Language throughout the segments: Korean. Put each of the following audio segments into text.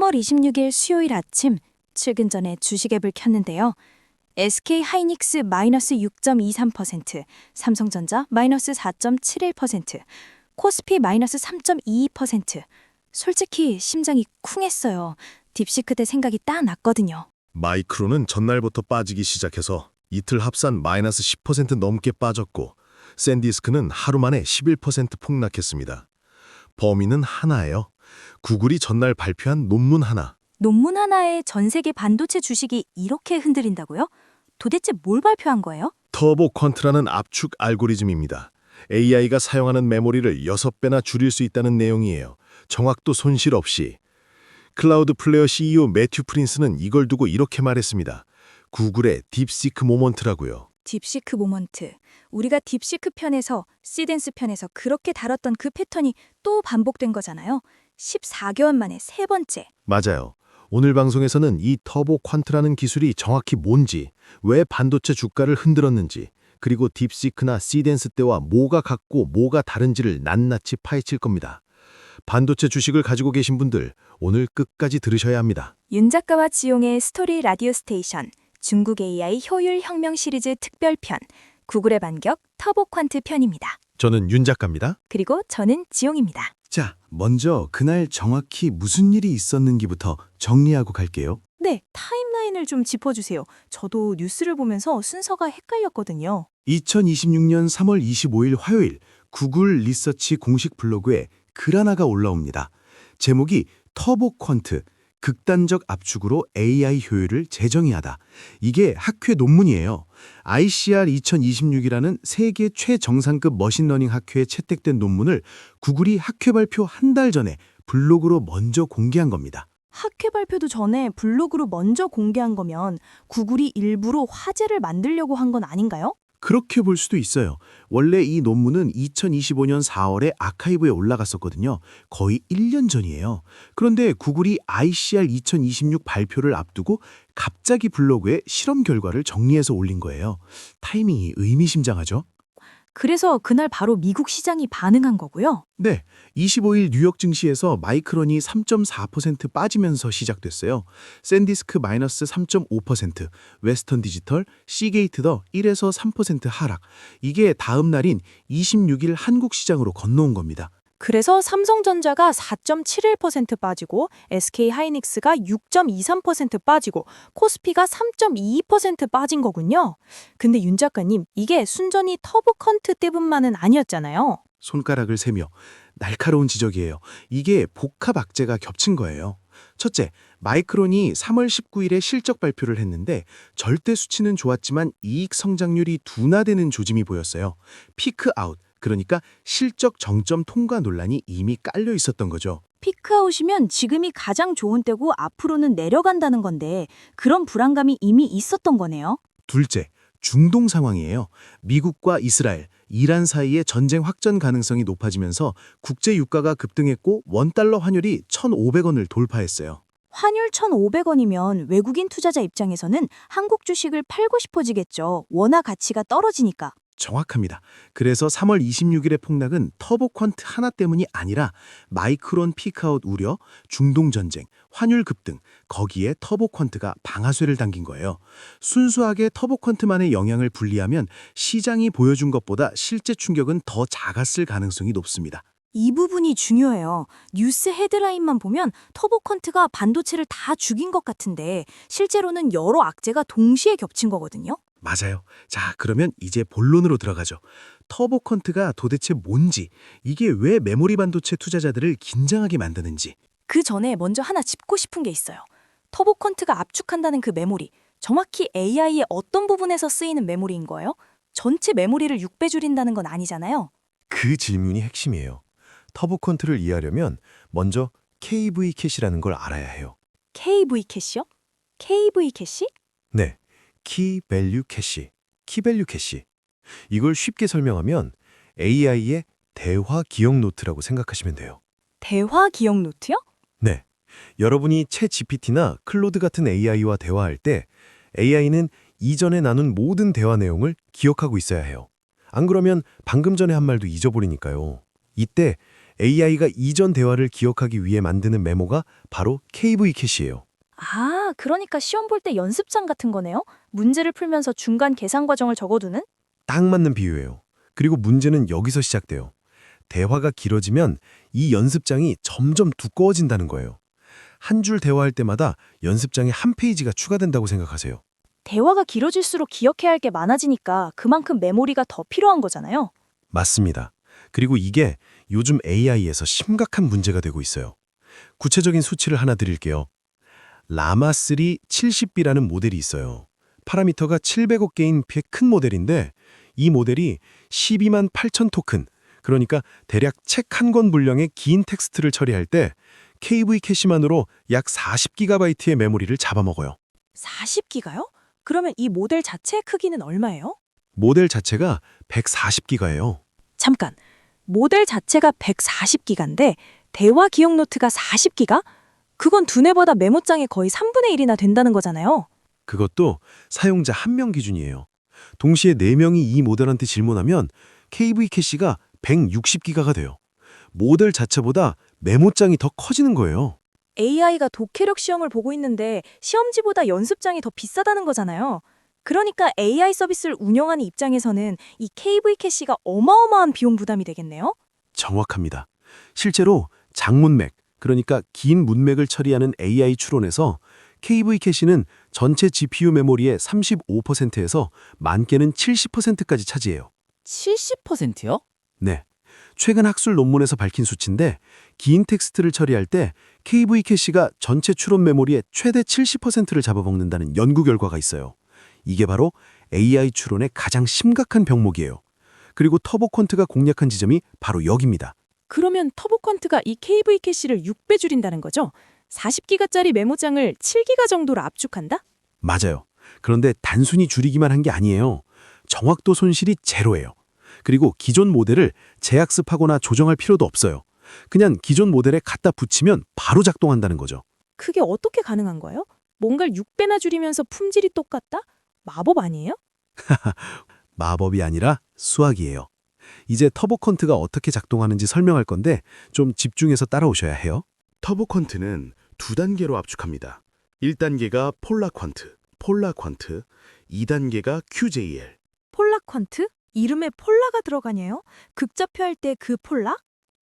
3월 26일 수요일 아침 출근 전에 주식 앱을 켰는데요. SK 하이닉스 마이너스 6.23%, 삼성전자 마이너스 4.71%, 코스피 마이너스 3.22%. 솔직히 심장이 쿵했어요. 딥시크 때 생각이 딱 났거든요. 마이크론은 전날부터 빠지기 시작해서 이틀 합산 마이너스 10% 넘게 빠졌고 샌디스크는 하루 만에 11% 폭락했습니다. 범위는 하나예요. 구글이 전날 발표한 논문 하나. 논문 하나에 전 세계 반도체 주식이 이렇게 흔들린다고요? 도대체 뭘 발표한 거예요? 터보 퀀트라는 압축 알고리즘입니다. AI가 사용하는 메모리를 6배나 줄일 수 있다는 내용이에요. 정확도 손실 없이. 클라우드 플레어 CEO 매튜 프린스는 이걸 두고 이렇게 말했습니다. 구글의 딥시크 모먼트라고요. 딥시크 모먼트. 우리가 딥시크 편에서, 시덴스 편에서 그렇게 다뤘던 그 패턴이 또 반복된 거잖아요. 14개월 만에 세 번째. 맞아요. 오늘 방송에서는 이 터보 퀀트라는 기술이 정확히 뭔지, 왜 반도체 주가를 흔들었는지, 그리고 딥시크나 시덴스 때와 뭐가 같고 뭐가 다른지를 낱낱이 파헤칠 겁니다. 반도체 주식을 가지고 계신 분들, 오늘 끝까지 들으셔야 합니다. 윤 작가와 지용의 스토리 라디오 스테이션, 중국 AI 효율 혁명 시리즈 특별편, 구글의 반격 터보 퀀트 편입니다. 저는 윤 작가입니다. 그리고 저는 지용입니다. 자, 먼저 그날 정확히 무슨 일이 있었는지부터 정리하고 갈게요. 네, 타임라인을 좀 짚어주세요. 저도 뉴스를 보면서 순서가 헷갈렸거든요. 2026년 3월 25일 화요일 구글 리서치 공식 블로그에 글 하나가 올라옵니다. 제목이 터보 퀀트, 극단적 압축으로 AI 효율을 재정의하다. 이게 학회 논문이에요. ICR 2026이라는 세계 최정상급 머신러닝 학회에 채택된 논문을 구글이 학회 발표 한 달 전에 블로그로 먼저 공개한 겁니다. 학회 발표도 전에 블로그로 먼저 공개한 거면 구글이 일부러 화제를 만들려고 한 건 아닌가요? 그렇게 볼 수도 있어요. 원래 이 논문은 2025년 4월에 아카이브에 올라갔었거든요. 거의 1년 전이에요. 그런데 구글이 ICR 2026 발표를 앞두고 갑자기 블로그에 실험 결과를 정리해서 올린 거예요. 타이밍이 의미심장하죠? 그래서 그날 바로 미국 시장이 반응한 거고요. 네, 25일 뉴욕 증시에서 마이크론이 3.4% 빠지면서 시작됐어요. 샌디스크 마이너스 3.5%, 웨스턴 디지털, 시게이트 더 1에서 3% 하락. 이게 다음 날인 26일 한국 시장으로 건너온 겁니다. 그래서 삼성전자가 4.71% 빠지고 SK 하이닉스가 6.23% 빠지고 코스피가 3.22% 빠진 거군요. 근데 윤 작가님, 이게 순전히 터보 퀀트 때문만은 아니었잖아요. 손가락을 세며 날카로운 지적이에요. 이게 복합 악재가 겹친 거예요. 첫째, 마이크론이 3월 19일에 실적 발표를 했는데 절대 수치는 좋았지만 이익 성장률이 둔화되는 조짐이 보였어요. 피크 아웃, 그러니까 실적 정점 통과 논란이 이미 깔려 있었던 거죠. 피크아웃이면 지금이 가장 좋은 때고 앞으로는 내려간다는 건데 그런 불안감이 이미 있었던 거네요. 둘째, 중동 상황이에요. 미국과 이스라엘, 이란 사이의 전쟁 확전 가능성이 높아지면서 국제 유가가 급등했고 원달러 환율이 1,500원을 돌파했어요. 환율 1,500원이면 외국인 투자자 입장에서는 한국 주식을 팔고 싶어지겠죠. 원화 가치가 떨어지니까. 정확합니다. 그래서 3월 26일의 폭락은 터보 퀀트 하나 때문이 아니라 마이크론 피크아웃 우려, 중동 전쟁, 환율 급등, 거기에 터보 퀀트가 방아쇠를 당긴 거예요. 순수하게 터보 퀀트만의 영향을 분리하면 시장이 보여준 것보다 실제 충격은 더 작았을 가능성이 높습니다. 이 부분이 중요해요. 뉴스 헤드라인만 보면 터보 퀀트가 반도체를 다 죽인 것 같은데 실제로는 여러 악재가 동시에 겹친 거거든요. 맞아요. 자, 그러면 이제 본론으로 들어가죠. 터보 퀀트가 도대체 뭔지, 이게 왜 메모리 반도체 투자자들을 긴장하게 만드는지. 그 전에 먼저 하나 짚고 싶은 게 있어요. 터보 퀀트가 압축한다는 그 메모리, 정확히 AI의 어떤 부분에서 쓰이는 메모리인 거예요? 전체 메모리를 6배 줄인다는 건 아니잖아요. 그 질문이 핵심이에요. 터보 퀀트를 이해하려면 먼저 KV 캐시라는 걸 알아야 해요. KV 캐시요? KV 캐시? 네, 키 밸류 캐시, 키밸류 캐시. 이걸 쉽게 설명하면 AI의 대화 기억 노트라고 생각하시면 돼요. 대화 기억 노트요? 네, 여러분이 챗 GPT나 클로드 같은 AI와 대화할 때 AI는 이전에 나눈 모든 대화 내용을 기억하고 있어야 해요. 안 그러면 방금 전에 한 말도 잊어버리니까요. 이때 AI가 이전 대화를 기억하기 위해 만드는 메모가 바로 KV 캐시예요. 아, 그러니까 시험 볼 때 연습장 같은 거네요? 문제를 풀면서 중간 계산 과정을 적어두는? 딱 맞는 비유예요. 그리고 문제는 여기서 시작돼요. 대화가 길어지면 이 연습장이 점점 두꺼워진다는 거예요. 한 줄 대화할 때마다 연습장에 한 페이지가 추가된다고 생각하세요. 대화가 길어질수록 기억해야 할 게 많아지니까 그만큼 메모리가 더 필요한 거잖아요. 맞습니다. 그리고 이게 요즘 AI에서 심각한 문제가 되고 있어요. 구체적인 수치를 하나 드릴게요. 라마3 70B라는 모델이 있어요. 파라미터가 700억 개인 꽤 큰 모델인데 이 모델이 12만 8천 토큰, 그러니까 대략 책 한 권 분량의 긴 텍스트를 처리할 때 KV 캐시만으로 약 40GB의 메모리를 잡아먹어요. 40기가요? 그러면 이 모델 자체의 크기는 얼마예요? 모델 자체가 140GB예요. 잠깐, 모델 자체가 140기가인데 대화 기억 노트가 40기가? 그건 두뇌보다 메모장의 거의 3분의 1이나 된다는 거잖아요. 그것도 사용자 한 명 기준이에요. 동시에 4명이 이 모델한테 질문하면 KV 캐시가 160기가가 돼요. 모델 자체보다 메모장이 더 커지는 거예요. AI가 독해력 시험을 보고 있는데 시험지보다 연습장이 더 비싸다는 거잖아요. 그러니까 AI 서비스를 운영하는 입장에서는 이 KV 캐시가 어마어마한 비용 부담이 되겠네요. 정확합니다. 실제로 장문맥, 그러니까 긴 문맥을 처리하는 AI 추론에서 KV 캐시는 전체 GPU 메모리의 35%에서 많게는 70%까지 차지해요. 70%요? 네. 최근 학술 논문에서 밝힌 수치인데 긴 텍스트를 처리할 때 KV 캐시가 전체 추론 메모리의 최대 70%를 잡아먹는다는 연구 결과가 있어요. 이게 바로 AI 추론의 가장 심각한 병목이에요. 그리고 터보퀀트가 공략한 지점이 바로 여기입니다. 그러면 터보퀀트가 이 KV 캐시를 6배 줄인다는 거죠? 40기가짜리 메모장을 7기가 정도로 압축한다? 맞아요. 그런데 단순히 줄이기만 한 게 아니에요. 정확도 손실이 제로예요. 그리고 기존 모델을 재학습하거나 조정할 필요도 없어요. 그냥 기존 모델에 갖다 붙이면 바로 작동한다는 거죠. 그게 어떻게 가능한 거예요? 뭔가를 6배나 줄이면서 품질이 똑같다? 마법 아니에요? 마법이 아니라 수학이에요. 이제 터보컨트가 어떻게 작동하는지 설명할 건데 좀 집중해서 따라오셔야 해요. 터보퀀트는 두 단계로 압축합니다. 1단계가 폴라퀀트, 2단계가 QJL. 폴라 퀀트? 이름에 폴라가 들어가네요. 극좌표 할 때 그 폴라?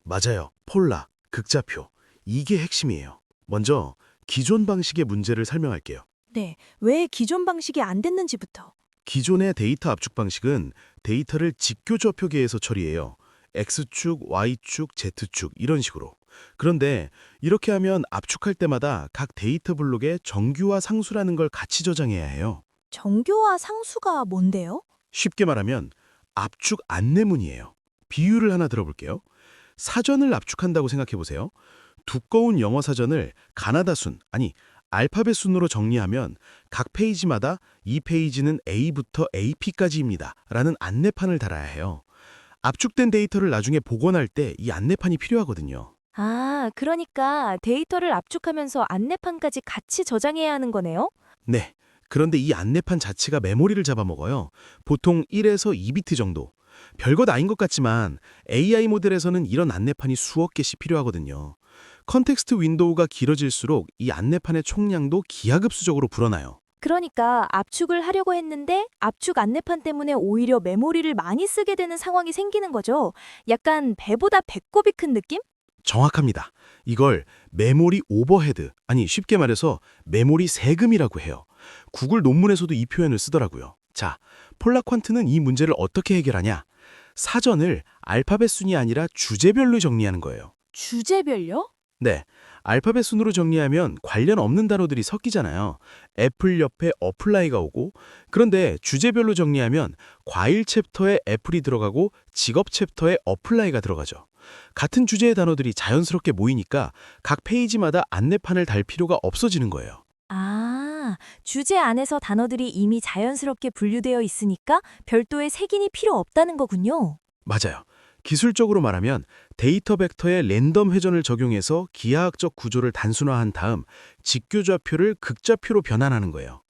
맞아요. 폴라, 극좌표. 이게 핵심이에요. 먼저 기존 방식의 문제를 설명할게요. 네, 왜 기존 방식이 안 됐는지부터. 기존의 데이터 압축 방식은 데이터를 직교좌표계에서 처리해요. X축, Y축, Z축 이런 식으로. 그런데 이렇게 하면 압축할 때마다 각 데이터 블록에 정규와 상수라는 걸 같이 저장해야 해요. 정교와 상수가 뭔데요? 쉽게 말하면 압축 안내문이에요. 비유를 하나 들어볼게요. 사전을 압축한다고 생각해보세요. 두꺼운 영어 사전을 가나다 순, 아니 알파벳 순으로 정리하면 각 페이지마다 이 페이지는 A부터 AP까지입니다. 라는 안내판을 달아야 해요. 압축된 데이터를 나중에 복원할 때 이 안내판이 필요하거든요. 아, 그러니까 데이터를 압축하면서 안내판까지 같이 저장해야 하는 거네요? 네. 그런데 이 안내판 자체가 메모리를 잡아먹어요. 보통 1에서 2비트 정도. 별것 아닌 것 같지만 AI 모델에서는 이런 안내판이 수억 개씩 필요하거든요. 컨텍스트 윈도우가 길어질수록 이 안내판의 총량도 기하급수적으로 불어나요. 그러니까 압축을 하려고 했는데 압축 안내판 때문에 오히려 메모리를 많이 쓰게 되는 상황이 생기는 거죠. 약간 배보다 배꼽이 큰 느낌? 정확합니다. 이걸 메모리 오버헤드, 아니 쉽게 말해서 메모리 세금이라고 해요. 구글 논문에서도 이 표현을 쓰더라고요. 자, 폴라퀀트는 이 문제를 어떻게 해결하냐? 사전을 알파벳 순이 아니라 주제별로 정리하는 거예요. 주제별요? 네, 알파벳 순으로 정리하면 관련 없는 단어들이 섞이잖아요. 애플 옆에 어플라이가 오고, 그런데 주제별로 정리하면 과일 챕터에 애플이 들어가고 직업 챕터에 어플라이가 들어가죠. 같은 주제의 단어들이 자연스럽게 모이니까 각 페이지마다 안내판을 달 필요가 없어지는 거예요. 아, 주제 안에서 단어들이 이미 자연스럽게 분류되어 있으니까 별도의 색인이 필요 없다는 거군요. 맞아요. 기술적으로 말하면 데이터 벡터에 랜덤 회전을 적용해서 기하학적 구조를 단순화한 다음 직교좌표를 극좌표로 변환하는 거예요.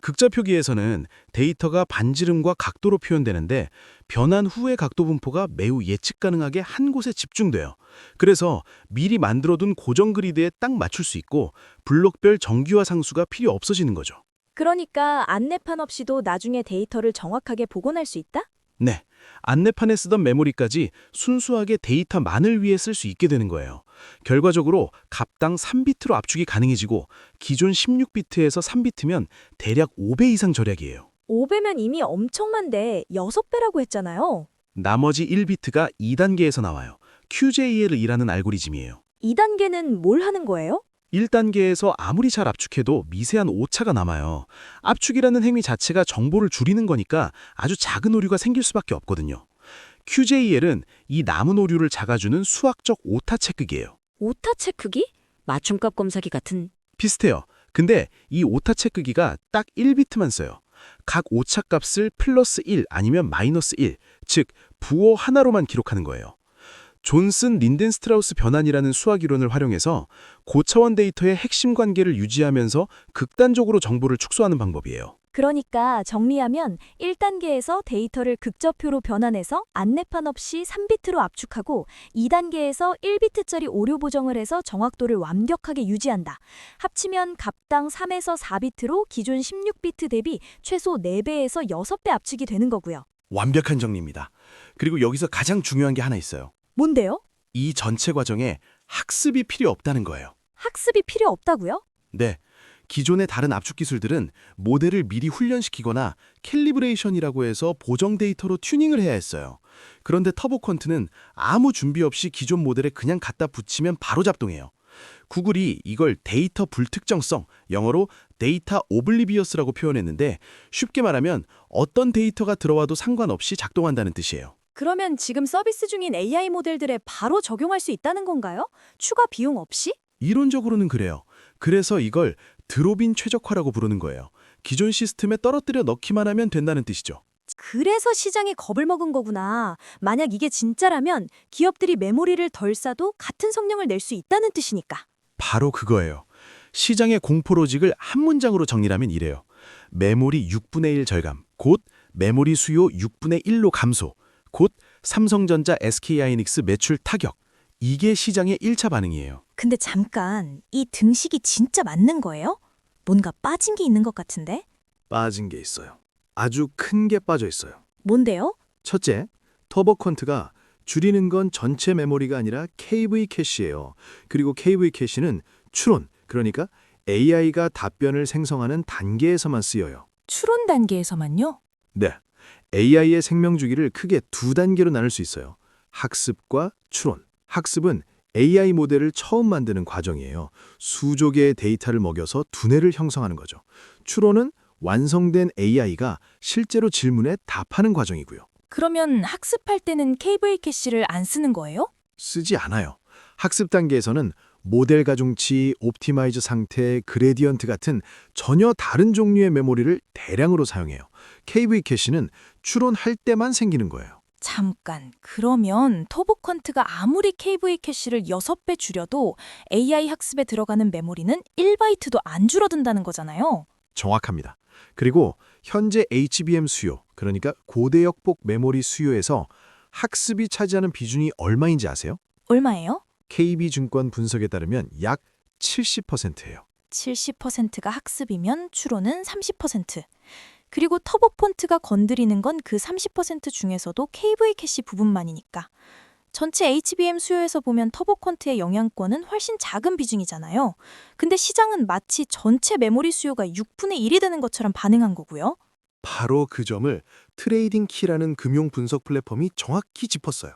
극자 표기에서는 데이터가 반지름과 각도로 표현되는데 변환 후의 각도 분포가 매우 예측 가능하게 한 곳에 집중돼요. 그래서 미리 만들어둔 고정 그리드에 딱 맞출 수 있고 블록별 정규화 상수가 필요 없어지는 거죠. 그러니까 안내판 없이도 나중에 데이터를 정확하게 복원할 수 있다? 네, 안내판에 쓰던 메모리까지 순수하게 데이터만을 위해 쓸 수 있게 되는 거예요. 결과적으로 값당 3비트로 압축이 가능해지고 기존 16비트에서 3비트면 대략 5배 이상 절약이에요. 5배면 이미 엄청 많데 6배라고 했잖아요. 나머지 1비트가 2단계에서 나와요. QJL이라는 알고리즘이에요. 2단계는 뭘 하는 거예요? 1단계에서 아무리 잘 압축해도 미세한 오차가 남아요. 압축이라는 행위 자체가 정보를 줄이는 거니까 아주 작은 오류가 생길 수밖에 없거든요. QJL은 이 남은 오류를 작아주는 수학적 오타 체크기예요. 오타 체크기? 맞춤값 검사기 같은. 비슷해요. 근데 이 오타 체크기가 딱 1비트만 써요. 각 오차 값을 플러스 1 아니면 마이너스 1, 즉 부호 하나로만 기록하는 거예요. 존슨 린덴스트라우스 변환이라는 수학 이론을 활용해서 고차원 데이터의 핵심 관계를 유지하면서 극단적으로 정보를 축소하는 방법이에요. 그러니까 정리하면 1단계에서 데이터를 극저표로 변환해서 안내판 없이 3비트로 압축하고 2단계에서 1비트짜리 오류 보정을 해서 정확도를 완벽하게 유지한다. 합치면 값당 3에서 4비트로 기존 16비트 대비 최소 4배에서 6배 압축이 되는 거고요. 완벽한 정리입니다. 그리고 여기서 가장 중요한 게 하나 있어요. 뭔데요? 이 전체 과정에 학습이 필요 없다는 거예요. 학습이 필요 없다고요? 네. 기존의 다른 압축 기술들은 모델을 미리 훈련시키거나 캘리브레이션이라고 해서 보정 데이터로 튜닝을 해야 했어요. 그런데 터보 퀀트는 아무 준비 없이 기존 모델에 그냥 갖다 붙이면 바로 작동해요. 구글이 이걸 데이터 불특정성, 영어로 데이터 오블리비어스라고 표현했는데 쉽게 말하면 어떤 데이터가 들어와도 상관없이 작동한다는 뜻이에요. 그러면 지금 서비스 중인 AI 모델들에 바로 적용할 수 있다는 건가요? 추가 비용 없이? 이론적으로는 그래요. 그래서 이걸 드롭인 최적화라고 부르는 거예요. 기존 시스템에 떨어뜨려 넣기만 하면 된다는 뜻이죠. 그래서 시장이 겁을 먹은 거구나. 만약 이게 진짜라면 기업들이 메모리를 덜 싸도 같은 성능을 낼 수 있다는 뜻이니까. 바로 그거예요. 시장의 공포 로직을 한 문장으로 정리하면 이래요. 메모리 6분의 1 절감, 곧 메모리 수요 6분의 1로 감소, 곧 삼성전자 SK하이닉스 매출 타격. 이게 시장의 1차 반응이에요. 근데 잠깐, 이 등식이 진짜 맞는 거예요? 뭔가 빠진 게 있는 것 같은데? 빠진 게 있어요. 아주 큰 게 빠져 있어요. 뭔데요? 첫째, 터보 퀀트가 줄이는 건 전체 메모리가 아니라 KV 캐시예요. 그리고 KV 캐시는 추론, 그러니까 AI가 답변을 생성하는 단계에서만 쓰여요. 추론 단계에서만요? 네, AI의 생명 주기를 크게 두 단계로 나눌 수 있어요. 학습과 추론. 학습은 AI 모델을 처음 만드는 과정이에요. 수조 개의 데이터를 먹여서 두뇌를 형성하는 거죠. 추론은 완성된 AI가 실제로 질문에 답하는 과정이고요. 그러면 학습할 때는 KV 캐시를 안 쓰는 거예요? 쓰지 않아요. 학습 단계에서는 모델 가중치, 옵티마이저 상태, 그레디언트 같은 전혀 다른 종류의 메모리를 대량으로 사용해요. KV 캐시는 추론할 때만 생기는 거예요. 잠깐, 그러면 터보 퀀트가 아무리 KV 캐시를 6배 줄여도 AI 학습에 들어가는 메모리는 1바이트도 안 줄어든다는 거잖아요. 정확합니다. 그리고 현재 HBM 수요, 그러니까 고대역폭 메모리 수요에서 학습이 차지하는 비중이 얼마인지 아세요? 얼마예요? KB증권 분석에 따르면 약 70%예요. 70%가 학습이면 추론은 30%. 그리고 터보 폰트가 건드리는 건 그 30% 중에서도 KV 캐시 부분만이니까. 전체 HBM 수요에서 보면 터보 퀀트의 영향권은 훨씬 작은 비중이잖아요. 근데 시장은 마치 전체 메모리 수요가 6분의 1이 되는 것처럼 반응한 거고요. 바로 그 점을 트레이딩 키라는 금융 분석 플랫폼이 정확히 짚었어요.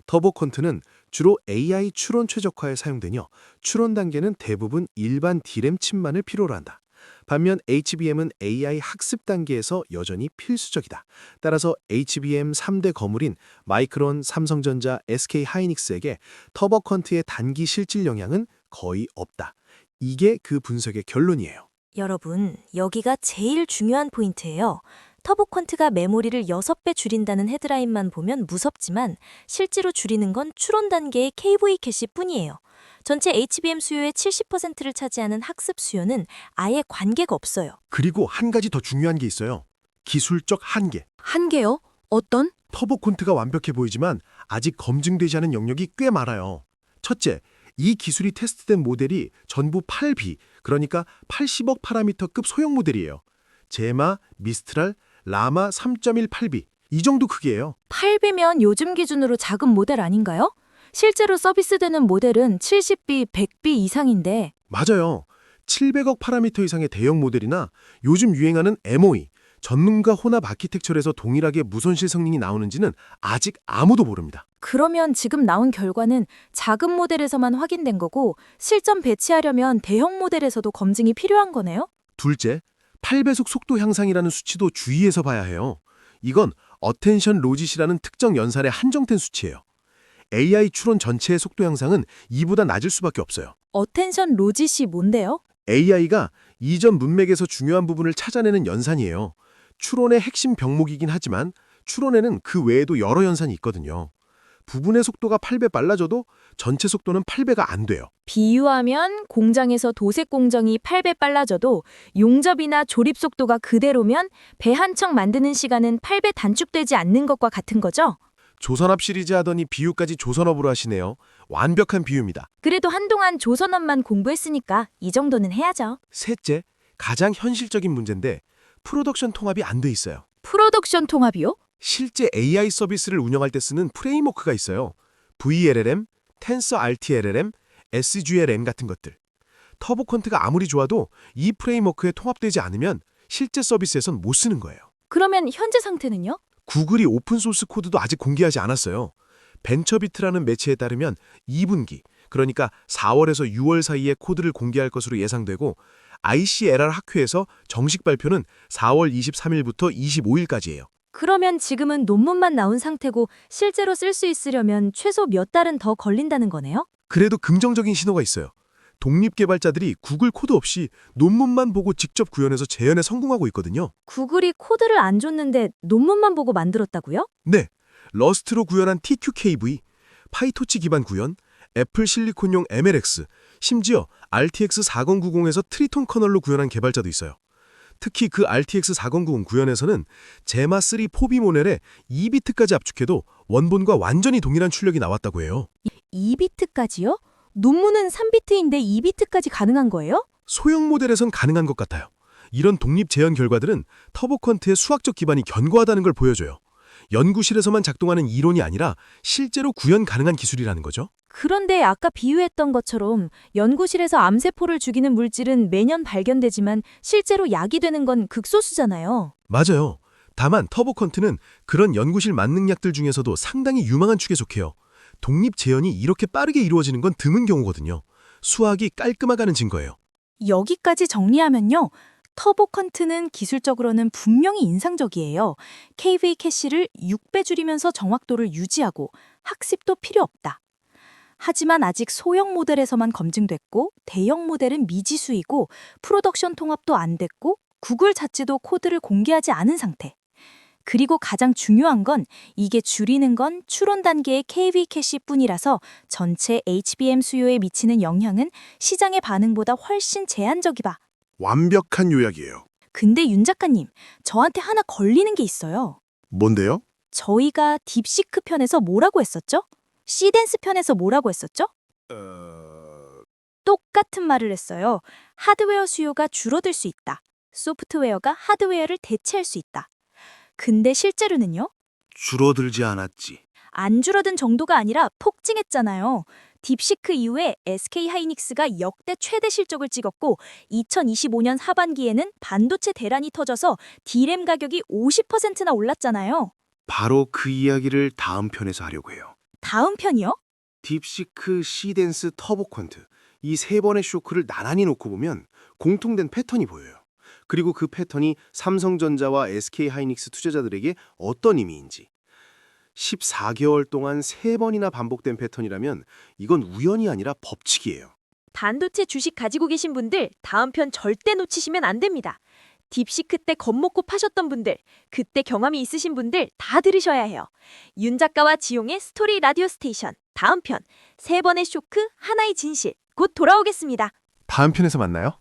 터보 퀀트는 주로 AI 추론 최적화에 사용되며 추론 단계는 대부분 일반 D램 칩만을 필요로 한다. 반면 HBM은 AI 학습 단계에서 여전히 필수적이다. 따라서 HBM 3대 거물인 마이크론, 삼성전자, SK하이닉스에게 터보 퀀트의 단기 실질 영향은 거의 없다. 이게 그 분석의 결론이에요. 여러분, 여기가 제일 중요한 포인트예요. 터보 퀀트가 메모리를 6배 줄인다는 헤드라인만 보면 무섭지만 실제로 줄이는 건 추론 단계의 KV 캐시 뿐이에요. 전체 HBM 수요의 70%를 차지하는 학습 수요는 아예 관계가 없어요. 그리고 한 가지 더 중요한 게 있어요. 기술적 한계. 한계요? 어떤? 터보콘트가 완벽해 보이지만 아직 검증되지 않은 영역이 꽤 많아요. 첫째, 이 기술이 테스트된 모델이 전부 8B, 그러니까 80억 파라미터급 소형 모델이에요. 제마, 미스트랄, 라마 3.18B, 이 정도 크기예요. 8B면 요즘 기준으로 작은 모델 아닌가요? 실제로 서비스되는 모델은 70B, 100B 이상인데 맞아요. 700억 파라미터 이상의 대형 모델이나 요즘 유행하는 MOE, 전문가 혼합 아키텍처에서 동일하게 무손실 성능이 나오는지는 아직 아무도 모릅니다. 그러면 지금 나온 결과는 작은 모델에서만 확인된 거고 실전 배치하려면 대형 모델에서도 검증이 필요한 거네요? 둘째, 8배속 속도 향상이라는 수치도 주의해서 봐야 해요. 이건 어텐션 로짓이라는 특정 연산에 한정된 수치예요. AI 추론 전체의 속도 향상은 이보다 낮을 수밖에 없어요. 어텐션 로짓이 뭔데요? AI가 이전 문맥에서 중요한 부분을 찾아내는 연산이에요. 추론의 핵심 병목이긴 하지만 추론에는 그 외에도 여러 연산이 있거든요. 부분의 속도가 8배 빨라져도 전체 속도는 8배가 안 돼요. 비유하면 공장에서 도색 공정이 8배 빨라져도 용접이나 조립 속도가 그대로면 배 한 척 만드는 시간은 8배 단축되지 않는 것과 같은 거죠? 조선업 시리즈 하더니 비유까지 조선업으로 하시네요. 완벽한 비유입니다. 그래도 한동안 조선업만 공부했으니까 이 정도는 해야죠. 셋째, 가장 현실적인 문제인데 프로덕션 통합이 안 돼 있어요. 프로덕션 통합이요? 실제 AI 서비스를 운영할 때 쓰는 프레임워크가 있어요. VLLM, TensorRT-LLM, SGLM 같은 것들. 터보콘트가 아무리 좋아도 이 프레임워크에 통합되지 않으면 실제 서비스에선 못 쓰는 거예요. 그러면 현재 상태는요? 구글이 오픈소스 코드도 아직 공개하지 않았어요. 벤처비트라는 매체에 따르면 2분기, 그러니까 4월에서 6월 사이에 코드를 공개할 것으로 예상되고 ICLR 학회에서 정식 발표는 4월 23일부터 25일까지예요. 그러면 지금은 논문만 나온 상태고 실제로 쓸 수 있으려면 최소 몇 달은 더 걸린다는 거네요? 그래도 긍정적인 신호가 있어요. 독립개발자들이 구글 코드 없이 논문만 보고 직접 구현해서 재현에 성공하고 있거든요. 구글이 코드를 안 줬는데 논문만 보고 만들었다고요? 네, 러스트로 구현한 TQKV, 파이토치 기반 구현, 애플 실리콘용 MLX, 심지어 RTX 4090에서 트리톤 커널로 구현한 개발자도 있어요. 특히 그 RTX 4090 구현에서는 제마 3 4B 모델에 2비트까지 압축해도 원본과 완전히 동일한 출력이 나왔다고 해요. 2비트까지요? 논문은 3비트인데 2비트까지 가능한 거예요? 소형 모델에선 가능한 것 같아요. 이런 독립 재현 결과들은 터보컨트의 수학적 기반이 견고하다는 걸 보여줘요. 연구실에서만 작동하는 이론이 아니라 실제로 구현 가능한 기술이라는 거죠. 그런데 아까 비유했던 것처럼 연구실에서 암세포를 죽이는 물질은 매년 발견되지만 실제로 약이 되는 건 극소수잖아요. 맞아요. 다만 터보컨트는 그런 연구실 만능약들 중에서도 상당히 유망한 축에 속해요. 독립 재현이 이렇게 빠르게 이루어지는 건 드문 경우거든요. 수학이 깔끔하다는 증거예요. 여기까지 정리하면요. 터보컨트는 기술적으로는 분명히 인상적이에요. KV 캐시를 6배 줄이면서 정확도를 유지하고 학습도 필요 없다. 하지만 아직 소형 모델에서만 검증됐고 대형 모델은 미지수이고 프로덕션 통합도 안 됐고 구글 자체도 코드를 공개하지 않은 상태. 그리고 가장 중요한 건 이게 줄이는 건 추론 단계의 KV 캐시뿐이라서 전체 HBM 수요에 미치는 영향은 시장의 반응보다 훨씬 제한적이다. 완벽한 요약이에요. 근데 윤 작가님, 저한테 하나 걸리는 게 있어요. 뭔데요? 저희가 딥시크 편에서 뭐라고 했었죠? 시댄스 편에서 뭐라고 했었죠? 똑같은 말을 했어요. 하드웨어 수요가 줄어들 수 있다. 소프트웨어가 하드웨어를 대체할 수 있다. 근데 실제로는요? 줄어들지 않았지. 안 줄어든 정도가 아니라 폭증했잖아요. 딥시크 이후에 SK 하이닉스가 역대 최대 실적을 찍었고 2025년 하반기에는 반도체 대란이 터져서 D램 가격이 50%나 올랐잖아요. 바로 그 이야기를 다음 편에서 하려고 해요. 다음 편이요? 딥시크, 시댄스, 터보컨트 이 세 번의 쇼크를 나란히 놓고 보면 공통된 패턴이 보여요. 그리고 그 패턴이 삼성전자와 SK하이닉스 투자자들에게 어떤 의미인지. 14개월 동안 3번이나 반복된 패턴이라면 이건 우연이 아니라 법칙이에요. 반도체 주식 가지고 계신 분들 다음 편 절대 놓치시면 안 됩니다. 딥시크 때 겁먹고 파셨던 분들, 그때 경험이 있으신 분들 다 들으셔야 해요. 윤 작가와 지용의 스토리 라디오 스테이션 다음 편 세 번의 쇼크, 하나의 진실. 곧 돌아오겠습니다. 다음 편에서 만나요.